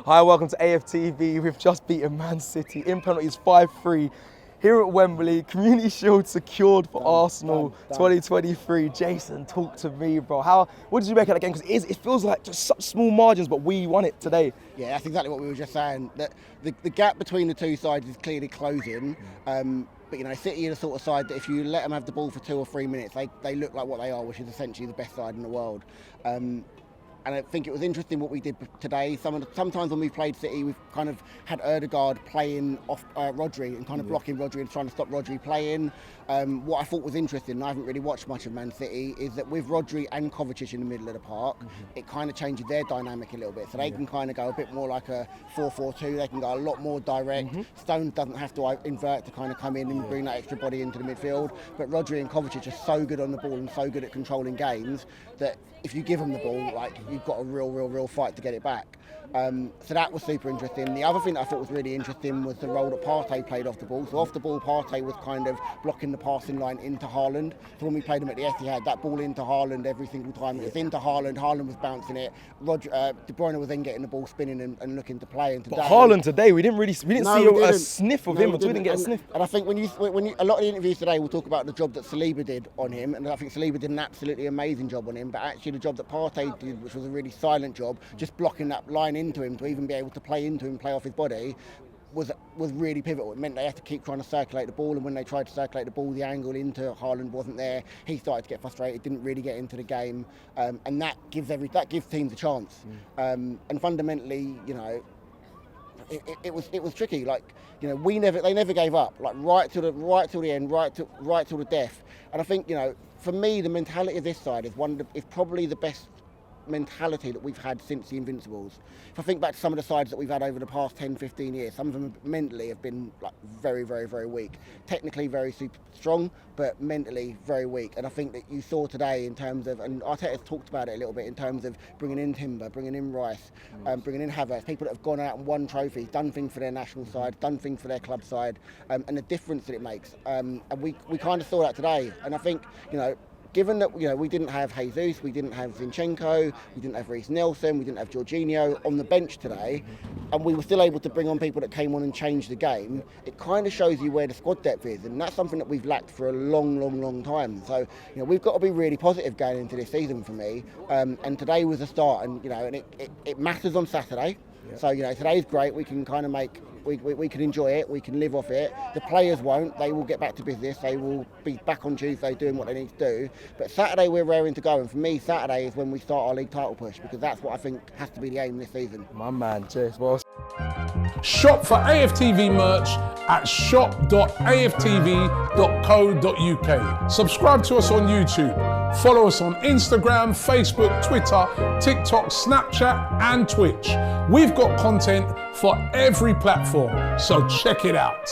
Hi, welcome to AFTV. We've just beaten Man City in penalties 5-3 here at Wembley. Community Shield secured for Arsenal 2023. Jason, talk to me, bro. What did you make of that game? Because it feels like just such small margins, but we won it today. Yeah, that's exactly what we were just saying. That the gap between the two sides is clearly closing. But, you know, City are the sort of side that if you let them have the ball for 2 or 3 minutes, they look like what they are, which is essentially the best side in the world. And I think it was interesting what we did today. Sometimes when we've played City, we've kind of had Ødegaard playing off Rodri and kind of blocking Rodri and trying to stop Rodri playing. What I thought was interesting, and I haven't really watched much of Man City, is that with Rodri and Kovacic in the middle of the park, it kind of changes their dynamic a little bit. So they can kind of go a bit more like a 4-4-2. They can go a lot more direct. Stones doesn't have to invert to kind of come in and bring that extra body into the midfield. But Rodri and Kovacic are so good on the ball and so good at controlling games that if you give them the ball, like, you've got a real fight to get it back. So that was super interesting. The other thing that I thought was really interesting was the role that Partey played off the ball. So off the ball, Partey was kind of blocking the passing line into Haaland. So when we played him at the Etihad, that ball into Haaland every single time. It was into Haaland. Haaland was bouncing it. De Bruyne was then getting the ball spinning and looking to play. And but Haaland today, we didn't see a sniff of him until we didn't get a sniff. And I think when you a lot of the interviews today will talk about the job that Saliba did on him, and I think Saliba did an absolutely amazing job on him. But actually, the job that Partey did, which was a really silent job, just blocking that line into him to even be able to play into him, play off his body, was really pivotal. It meant they had to keep trying to circulate the ball, and when they tried to circulate the ball, the angle into Haaland wasn't there. He started to get frustrated, didn't really get into the game, and that gives teams a chance. And fundamentally, you know, it was tricky. Like, you know, they never gave up. Like right till the end, right till the death. And I think, you know, for me, the mentality of this side is probably the best mentality that we've had since the Invincibles. If I think back to some of the sides that we've had over the past 10-15 years, some of them mentally have been like very weak. Technically very super strong, but mentally very weak. And I think that you saw today in terms of, and Arteta's talked about it a little bit, in terms of bringing in Timber, bringing in Rice, bringing in Havertz, people that have gone out and won trophies, done things for their national side, done things for their club side, and the difference that it makes. And we kind of saw that today. And I think, you know, given that, you know, we didn't have Jesus, we didn't have Zinchenko, we didn't have Reece Nelson, we didn't have Jorginho on the bench today, and we were still able to bring on people that came on and changed the game, it kind of shows you where the squad depth is, and that's something that we've lacked for a long time. So, you know, we've got to be really positive going into this season for me, and today was a start, and, you know, and it matters on Saturday. Yep. So, you know, today's great. We can kind of we can enjoy it, we can live off it. The players won't, they will get back to business, they will be back on Tuesday doing what they need to do. But Saturday we're raring to go, and for me Saturday is when we start our league title push, because that's what I think has to be the aim this season. My man, cheers, boss. Shop for AFTV merch at shop.aftv.co.uk. Subscribe to us on YouTube. Follow us on Instagram, Facebook, Twitter, TikTok, Snapchat and Twitch. We've got content for every platform, so check it out.